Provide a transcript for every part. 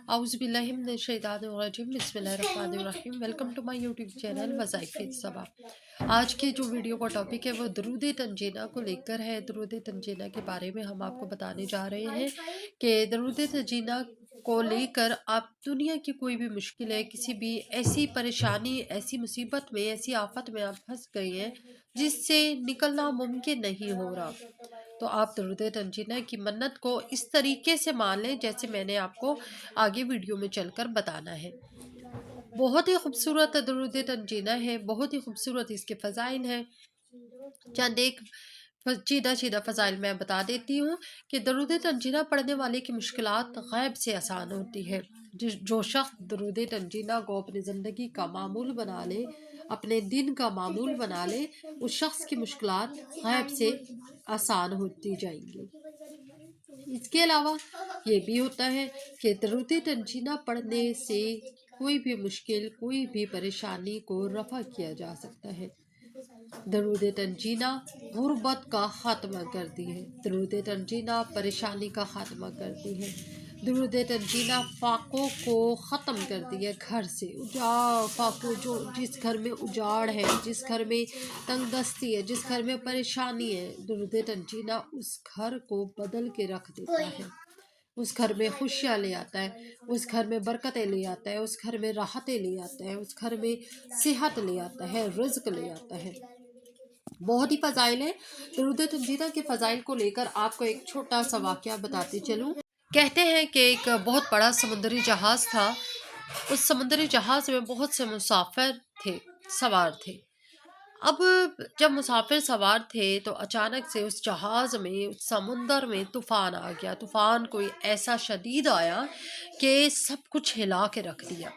आउज़ुबिल्लाहि मिनश्शैतानिर्रजीम बिस्मिल्लाहिर्रहमानिर्रहीम। Welcome to my YouTube channel वज़ाइफ़े सबा। आज के जो वीडियो का टॉपिक है वो दरूद तंजीना को लेकर है। दरूद तंजीना के बारे में हम आपको बताने जा रहे हैं कि दरूद तंजीना को लेकर आप दुनिया की कोई भी मुश्किल है, किसी भी ऐसी परेशानी, ऐसी मुसीबत में, ऐसी आफत में आप फंस गए हैं जिससे निकलना मुमकिन नहीं हो रहा, तो आप दरूद तंजीना की मन्नत को इस तरीके से मान लें जैसे मैंने आपको आगे वीडियो में चलकर बताना है। बहुत ही खूबसूरत दरूद तंजीना है, बहुत ही खूबसूरत इसके फ़ज़ाइल हैं। चंद एक चीदा फ़ज़ाइल मैं बता देती हूँ कि दरूद तंजीना पढ़ने वाले की मुश्किलात गैब से आसान होती है। जो शख्स दरूद तंजीना को अपनी ज़िंदगी का मामूल बना ले, अपने दिन का मामूल बना ले, उस शख्स की मुश्किलात गैब से आसान होती जाएंगी। इसके अलावा ये भी होता है कि दरूद तंजीना पढ़ने से कोई भी मुश्किल, कोई भी परेशानी को रफ़ा किया जा सकता है। दरूद तंजीना गुर्बत का ख़ात्मा करती है। दरूद तंजीना परेशानी का ख़ात्मा करती है। दरूद तंजीना फाकों को ख़त्म करती है। घर से फाकों, जो जिस घर में उजाड़ है, जिस घर में तंगदस्ती है, जिस घर में परेशानी है, दरूद तंजीना उस घर को बदल के रख देता है। उस घर में खुशियाँ ले आता है, उस घर में बरकतें ले आता है, उस घर में राहतें ले आता है, उस घर में सेहत ले आता है, रिज़्क ले आता है। बहुत ही फ़ज़ाइल है। दरूद तंजीना के फ़ज़ाइल को लेकर आपको एक छोटा सा वाक़या बताती चलूँ। कहते हैं कि एक बहुत बड़ा समुद्री जहाज़ था। उस समुद्री जहाज़ में बहुत से मुसाफिर थे, सवार थे। अब जब मुसाफिर सवार थे तो अचानक से उस जहाज़ में, उस समुंदर में तूफ़ान आ गया। तूफ़ान कोई ऐसा शदीद आया कि सब कुछ हिला के रख दिया।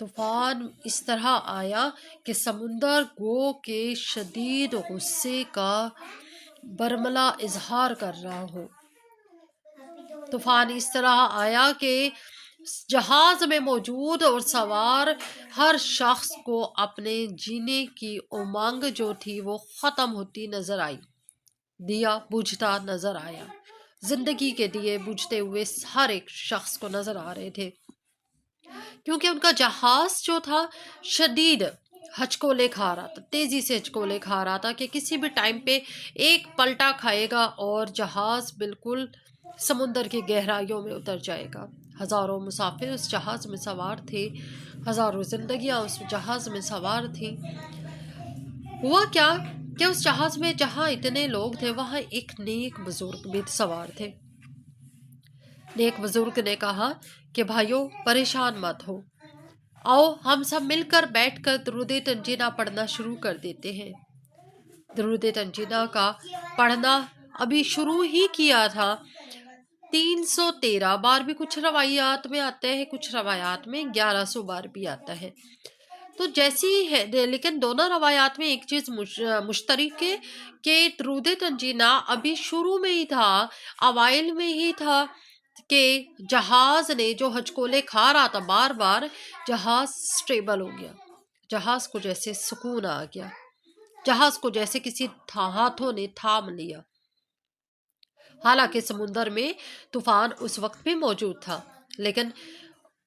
तूफ़ान इस तरह आया कि समुंदर गो के शदीद गुस्से का बरमला इजहार कर रहा हो। तूफ़ान इस तरह आया कि जहाज में मौजूद और सवार हर शख्स को अपने जीने की उमंग जो थी वो ख़त्म होती नज़र आई। दिया बुझता नज़र आया। जिंदगी के दिए बुझते हुए हर एक शख्स को नज़र आ रहे थे, क्योंकि उनका जहाज जो था शदीद हचकोले खा रहा था, तेज़ी से हचकोले खा रहा था कि किसी भी टाइम पे एक पलटा खाएगा और जहाज़ बिल्कुल समुंदर की गहराइयों में उतर जाएगा। हज़ारों मुसाफिर उस जहाज़ में सवार थे, हज़ारों जिंदगियां उस जहाज़ में सवार थी। हुआ क्या कि उस जहाज़ में जहाँ इतने लोग थे वहाँ एक नेक बुजुर्ग भी सवार थे। नेक बुजुर्ग ने कहा कि भाइयों परेशान मत हो, आओ हम सब मिलकर बैठकर दरूद तंजीना पढ़ना शुरू कर देते हैं। दरूद तंजीना का पढ़ना अभी शुरू ही किया था। 313 बार भी कुछ रवायात में आते हैं, कुछ रवायात में 1100 बार भी आता है। तो जैसी है, लेकिन दोनों रवायात में एक चीज़ मुश्तरक है कि दरूद तंजीना अभी शुरू में ही था, अवाइल में ही था कि जहाज ने जो हचकोले खा रहा था बार बार, जहाज स्टेबल हो गया। जहाज को जैसे सुकून आ गया, जहाज को जैसे किसी हाथों ने थाम लिया। हालांकि समुंदर में तूफान उस वक्त भी मौजूद था, लेकिन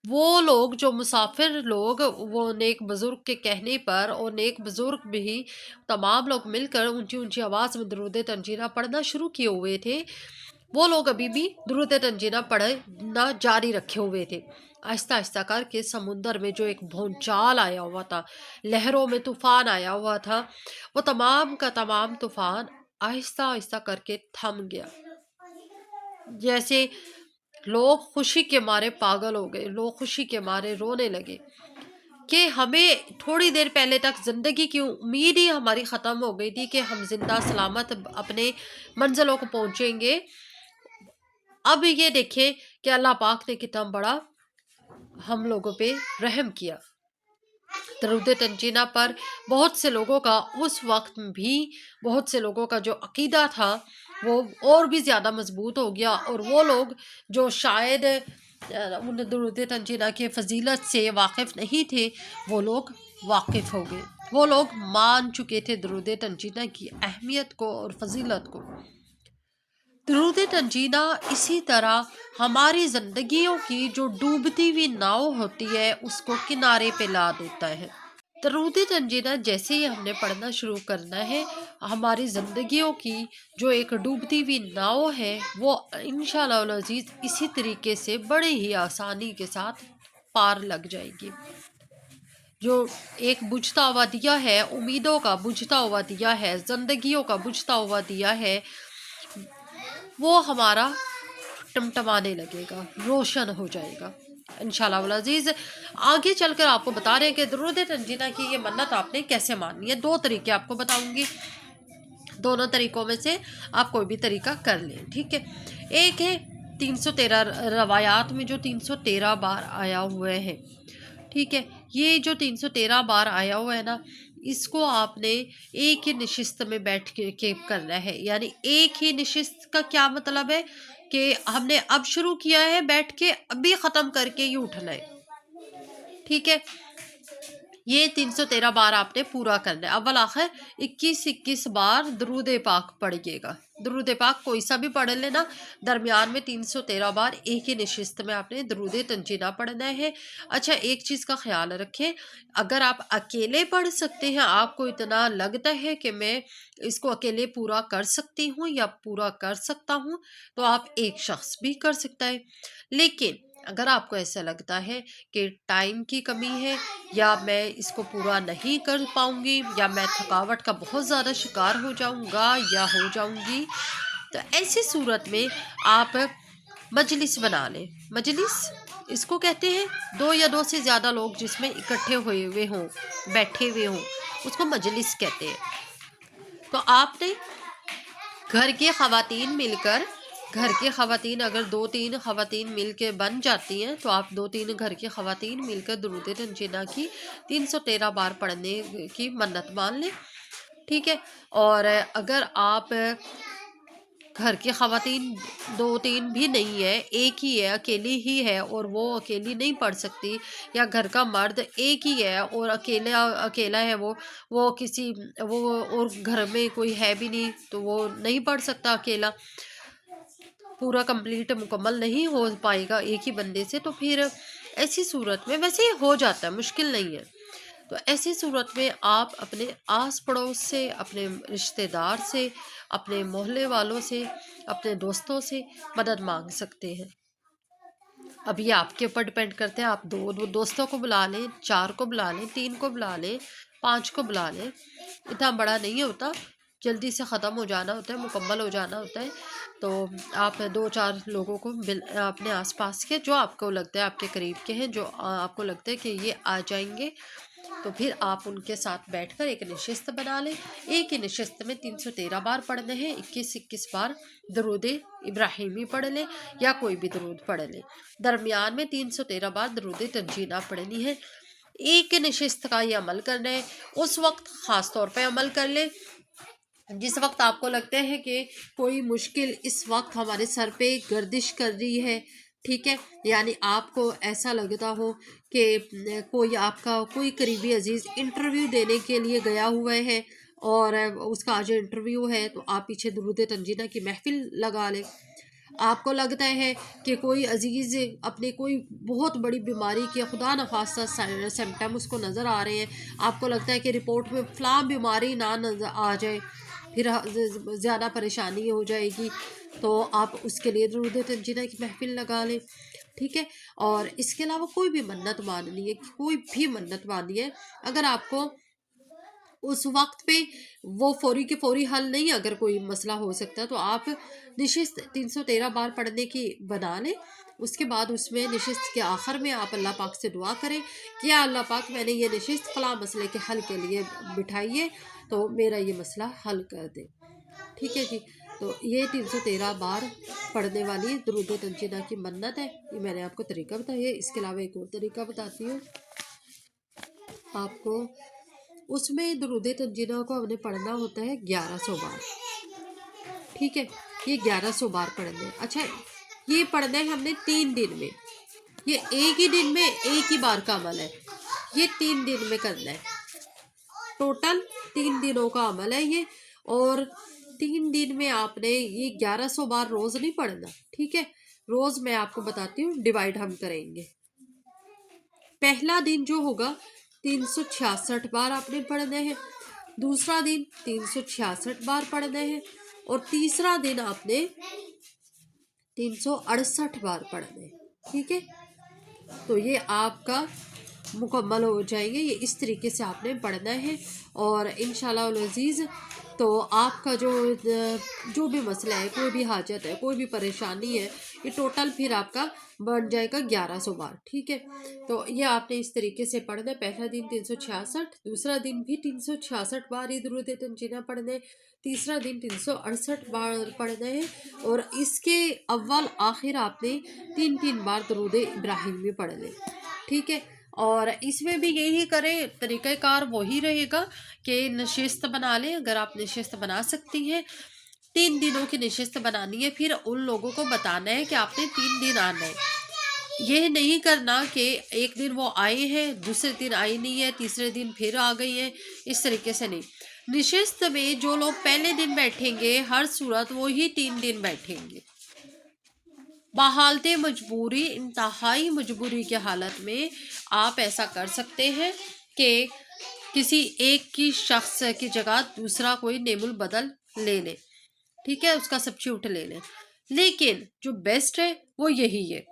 वो लोग जो मुसाफिर लोग, वो नेक बुजुर्ग के कहने पर, और नेक बुजुर्ग भी तमाम लोग मिलकर ऊंची ऊंची आवाज़ में दरूद तंजीना पढ़ना शुरू किए हुए थे। वो लोग अभी भी दरूद तंजीना पढ़ना जारी रखे हुए थे। आहिस्ता आहिस्ता करके समुंदर में जो एक भूचाल आया हुआ था, लहरों में तूफान आया हुआ था, वो तमाम का तमाम तूफान आहिस्ता आहिस्ता करके थम गया। जैसे लोग खुशी के मारे पागल हो गए, लोग खुशी के मारे रोने लगे कि हमें थोड़ी देर पहले तक ज़िंदगी की उम्मीद ही हमारी ख़त्म हो गई थी कि हम जिंदा सलामत अपने मंजिलों को पहुंचेंगे। अब ये देखें कि अल्लाह पाक ने कितना बड़ा हम लोगों पे रहम किया। दरूद तंजीना पर बहुत से लोगों का उस वक्त भी, बहुत से लोगों का जो अकीदा था वो और भी ज़्यादा मजबूत हो गया, और वो लोग जो शायद उन दरूद तंजीना के फजीलत से वाकिफ़ नहीं थे, वो लोग वाकिफ़ हो गए। वो लोग मान चुके थे दरूद तंजीना की अहमियत को और फजीलत को। درود تنجینہ اسی طرح ہماری زندگیوں کی جو ڈوبتی ہوئی ناؤ ہوتی ہے اس کو کنارے پہ لا دیتا ہے۔ درود تنجینہ جیسے ہی ہم نے پڑھنا شروع کرنا ہے، ہماری زندگیوں کی جو ایک ڈوبتی ہوئی ناؤ ہے وہ انشاءاللہ العزیز اسی طریقے سے بڑے ہی آسانی کے ساتھ پار لگ جائے گی۔ جو ایک بجھتا ہوا دیا ہے، امیدوں کا بجھتا ہوا دیا ہے، زندگیوں کا بجھتا ہوا دیا ہے، وہ ہمارا ٹمٹمانے لگے گا، روشن ہو جائے گا انشاءاللہ العزیز۔ آگے چل کر آپ کو بتا رہے ہیں کہ درود تنجینہ کی یہ منت آپ نے کیسے ماننی ہے۔ دو طریقے آپ کو بتاؤں گی، دونوں طریقوں میں سے آپ کوئی بھی طریقہ کر لیں، ٹھیک ہے۔ ایک ہے 313 روایات میں جو 313 بار آیا ہوئے ہیں، ٹھیک ہے۔ یہ جو 313 بار آیا ہوا ہے نا، اس کو آپ نے ایک ہی نشست میں بیٹھ کے کرنا ہے۔ یعنی ایک ہی نشست کا کیا مطلب ہے کہ ہم نے اب شروع کیا ہے بیٹھ کے، ابھی ختم کر کے ہی اٹھنا ہے، ٹھیک ہے۔ یہ 313 بار آپ نے پورا کرنا ہے۔ اول آخر 21 بار درود پاک پڑھیے گا۔ درود پاک کوئی سا بھی پڑھ لینا، درمیان میں 313 بار ایک ہی نشست میں آپ نے درود تنجینہ پڑھنا ہے۔ اچھا، ایک چیز کا خیال رکھیں، اگر آپ اکیلے پڑھ سکتے ہیں، آپ کو اتنا لگتا ہے کہ میں اس کو اکیلے پورا کر سکتی ہوں یا پورا کر سکتا ہوں، تو آپ ایک شخص بھی کر سکتا ہے۔ لیکن اگر آپ کو ایسا لگتا ہے کہ ٹائم کی کمی ہے، یا میں اس کو پورا نہیں کر پاؤں گی، یا میں تھکاوٹ کا بہت زیادہ شکار ہو جاؤں گا یا ہو جاؤں گی، تو ایسی صورت میں آپ مجلس بنا لیں۔ مجلس اس کو کہتے ہیں، دو یا دو سے زیادہ لوگ جس میں اکٹھے ہوئے ہوئے ہوں، بیٹھے ہوئے ہوں، اس کو مجلس کہتے ہیں۔ تو آپ نے گھر کی خواتین مل کر، گھر کی خواتین اگر 2-3 خواتین مل کے بن جاتی ہیں، تو آپ 2-3 گھر کی خواتین مل کر درود تنجینہ کی 313 بار پڑھنے کی منت مان لیں، ٹھیک ہے۔ اور اگر آپ گھر کی خواتین 2-3 بھی نہیں ہے، ایک ہی ہے، اکیلی ہی ہے، اور وہ اکیلی نہیں پڑھ سکتی، یا گھر کا مرد ایک ہی ہے اور اکیلا ہے، وہ کسی وہ اور گھر میں کوئی ہے بھی نہیں، تو وہ نہیں پڑھ سکتا اکیلا، پورا کمپلیٹ مکمل نہیں ہو پائے گا ایک ہی بندے سے، تو پھر ایسی صورت میں، ویسے ہی ہو جاتا ہے، مشکل نہیں ہے، تو ایسی صورت میں آپ اپنے آس پڑوس سے، اپنے رشتہ دار سے، اپنے محلے والوں سے، اپنے دوستوں سے مدد مانگ سکتے ہیں۔ اب یہ آپ کے اوپر ڈپینڈ کرتے ہیں، آپ 2 دوستوں کو بلا لیں، 4 کو بلا لیں، 3 کو بلا لیں، 5 کو بلا لیں، اتنا بڑا نہیں ہوتا، جلدی سے ختم ہو جانا ہوتا ہے، مکمل ہو جانا ہوتا ہے۔ تو آپ 2-4 لوگوں کو اپنے آس پاس کے، جو آپ کو لگتا ہے آپ کے قریب کے ہیں، جو آپ کو لگتا ہے کہ یہ آ جائیں گے، تو پھر آپ ان کے ساتھ بیٹھ کر ایک نشست بنا لیں۔ ایک ہی نشست میں 313 بار پڑھنے ہیں، 21 بار درود ابراہیمی پڑھ لیں یا کوئی بھی درود پڑھ لیں، درمیان میں 313 بار درود تنجینہ پڑھنی ہے۔ ایک نشست کا یہ عمل کرنا ہے، اس وقت خاص طور پہ عمل کر لیں جس وقت آپ کو لگتا ہے کہ کوئی مشکل اس وقت ہمارے سر پہ گردش کر رہی ہے، ٹھیک ہے۔ یعنی آپ کو ایسا لگتا ہو کہ کوئی آپ کا کوئی قریبی عزیز انٹرویو دینے کے لیے گیا ہوا ہے، اور اس کا آج انٹرویو ہے، تو آپ پیچھے درود تنجینہ کی محفل لگا لیں۔ آپ کو لگتا ہے کہ کوئی عزیز اپنے کوئی بہت بڑی بیماری کے خدا نخواستہ سمپٹم اس کو نظر آ رہے ہیں، آپ کو لگتا ہے کہ رپورٹ میں فلاں بیماری نہ نظر آ جائے، پھر زیادہ پریشانی ہو جائے گی، تو آپ اس کے لیے درود تنجینہ کی محفل لگا لیں، ٹھیک ہے۔ اور اس کے علاوہ کوئی بھی منت ماننی ہے، کوئی بھی منت ماننی ہے، اگر آپ کو اس وقت پہ وہ فوری کے فوری حل نہیں، اگر کوئی مسئلہ ہو سکتا ہے، تو آپ نشست 313 بار پڑھنے کی بنا لیں۔ اس کے بعد اس میں نشست کے آخر میں آپ اللہ پاک سے دعا کریں کہ یا اللہ پاک، میں نے یہ نشست فلاں مسئلے کے حل کے لیے بٹھائی ہے، تو میرا یہ مسئلہ حل کر دے، ٹھیک ہے جی۔ تو یہ 313 بار پڑھنے والی درود تنجینہ کی منت ہے، یہ میں نے آپ کو طریقہ بتایا ہے۔ اس کے علاوہ ایک اور طریقہ بتاتی ہوں آپ کو، اس میں درود تنجینہ کو ہم نے پڑھنا ہوتا ہے 1100 بار، ٹھیک ہے۔ یہ 1100 بار پڑھنے ہیں۔ اچھا، یہ پڑھنا ہے ہم نے 3 دن میں، یہ ایک ہی دن میں ایک ہی بار کا عمل ہے، یہ 3 دن میں کرنا ہے، ٹوٹل 3 دنوں کا عمل ہے یہ، اور 3 दिन में आपने ये 1100 बार रोज नहीं पढ़ना, ठीक है। रोज मैं आपको बताती हूँ, डिवाइड हम करेंगे। पहला दिन जो होगा 366 बार आपने पढ़ना है, दूसरा दिन 366 बार पढ़ना है, और तीसरा दिन आपने 368 बार पढ़ना है, ठीक है। तो ये आपका मुकम्मल हो जाएंगे। ये इस तरीके से आपने पढ़ना है, और इंशाल्लाह अज़ीज़ तो आपका जो भी मसला है, कोई भी हाजत है, कोई भी परेशानी है, ये टोटल फिर आपका बन जाएगा 1100 बार, ठीक है। तो ये आपने इस तरीके से पढ़ना है। पहला दिन 366, दूसरा दिन भी 366 बार ये दुरूद तंजीना पढ़ना है, तीसरा दिन 368 बार पढ़ना है, और इसके अव्वल आखिर आपने 3 बार दुरूद इब्राहिमी पढ़ लें, ठीक है। और इसमें भी यही करें, तरीक़ाकार वही रहेगा कि नशिस्त बना लें। अगर आप नशिस्त बना सकती हैं, 3 दिनों की नशिस्त बनानी है, फिर उन लोगों को बताना है कि आपने 3 दिन आना है। यह नहीं करना कि एक दिन वो आए हैं, दूसरे दिन आई नहीं है, तीसरे दिन फिर आ गई है, इस तरीके से नहीं। नशिस्त में जो लोग पहले दिन बैठेंगे, हर सूरत वो ही 3 दिन बैठेंगे। बहालत मजबूरी, इंतहाई मजबूरी की हालत में आप ऐसा कर सकते हैं कि किसी एक की शख्स की जगह दूसरा कोई नेमुल बदल ले लें, ठीक है, उसका सब्स्टिट्यूट ले लें। लेकिन जो बेस्ट है वो यही है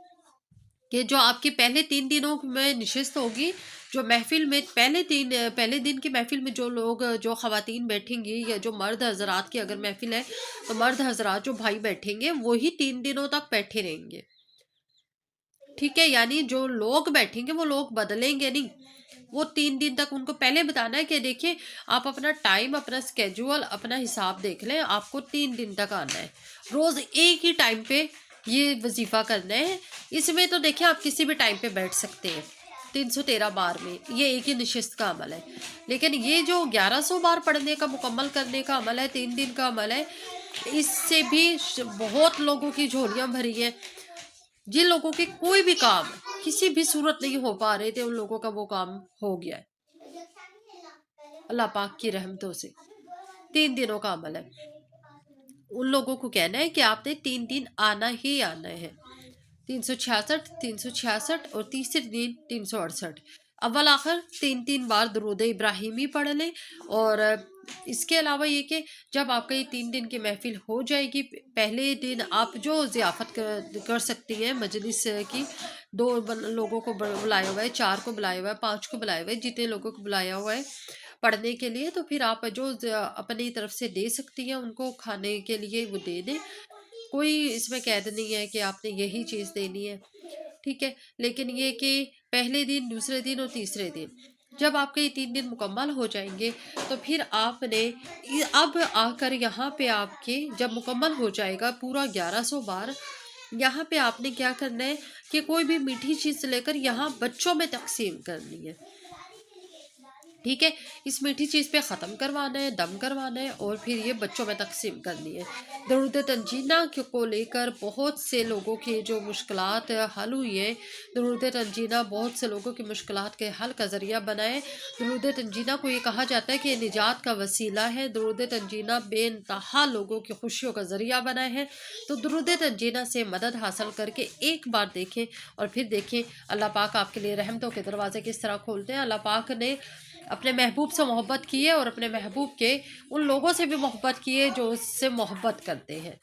कि जो आपके पहले 3 दिनों में नशिस्त होगी, जो महफिल में पहले दिन की महफिल में जो ख़वातीन बैठेंगी, या जो मर्द हजरात की अगर महफिल है तो मर्द हजरात जो भाई बैठेंगे वही 3 दिनों तक बैठे रहेंगे, ठीक है। यानी जो लोग बैठेंगे वो लोग बदलेंगे नहीं, वो 3 दिन तक उनको पहले बताना है कि देखिए आप अपना टाइम, अपना स्केड्यूल, अपना हिसाब देख लें, आपको 3 दिन तक आना है, रोज़ एक ही टाइम पे ये वजीफ़ा करना है। इसमें तो देखिए आप किसी भी टाइम पे बैठ सकते हैं, 313 बार में ये एक ही नशिस्त का अमल है। लेकिन ये जो 1100 बार पढ़ने का, मुकम्मल करने का अमल है, 3 दिन का अमल है, इससे भी बहुत लोगों की झोलियाँ भरी हैं। जिन लोगों के कोई भी काम किसी भी सूरत नहीं हो पा रहे थे, उन लोगों का वो काम हो गया है अल्लाह पाक की रहमतों से। 3 दिनों का अमल है। उन लोगों को कहना है कि आपने 3 दिन आना ही आना है, 366 और तीसरे दिन 368। अव्वल आखिर 3 बार दुरूद इब्राहिमी पढ़ लें। और इसके अलावा ये कि जब आपका ये 3 दिन की महफिल हो जाएगी, पहले दिन आप जो ज़ियाफ़त कर सकती हैं मजलिस की, 2 लोगों को बुलाया हुआ है, 4 को बुलाया हुआ है, 5 को बुलाया हुआ है, जितने लोगों को बुलाया हुआ है पढ़ने के लिए, तो फिर आप जो अपनी तरफ से दे सकती हैं उनको खाने के लिए वो दे दें। कोई इसमें कैद नहीं है कि आपने यही चीज़ देनी है, ठीक है। लेकिन ये कि पहले दिन, दूसरे दिन और तीसरे दिन जब आपके ये 3 दिन मुकम्मल हो जाएंगे, तो फिर आपने अब आकर यहाँ पे आपके जब मुकम्मल हो जाएगा पूरा 1100 बार, यहाँ पे आपने क्या करना है कि कोई भी मीठी चीज़ लेकर यहाँ बच्चों में तकसीम करनी है, ठीक है। इस मीठी चीज़ पे ख़त्म करवाना है, दम करवाना है, और फिर ये बच्चों में तकसीम करनी है। दरूद तंजीना को लेकर बहुत से लोगों की जो मुश्किलात हल हुई है, दरूद तंजीना बहुत से लोगों की मुश्किलात के हल का ज़रिया बना है। दरूद तंजीना को ये कहा जाता है कि निजात का वसीला है। दरूद तंजीना बेइंतहा लोगों की खुशियों का ज़रिया बना है। तो दरूद तंजीना से मदद हासिल करके एक बार देखें, और फिर देखें अल्लाह पाक आपके लिए रहमतों के दरवाज़े किस तरह खोलते हैं। अल्लाह पाक ने अपने महबूब से मोहब्बत की है, और अपने महबूब के उन लोगों से भी मोहब्बत की है जो उससे मोहब्बत करते हैं।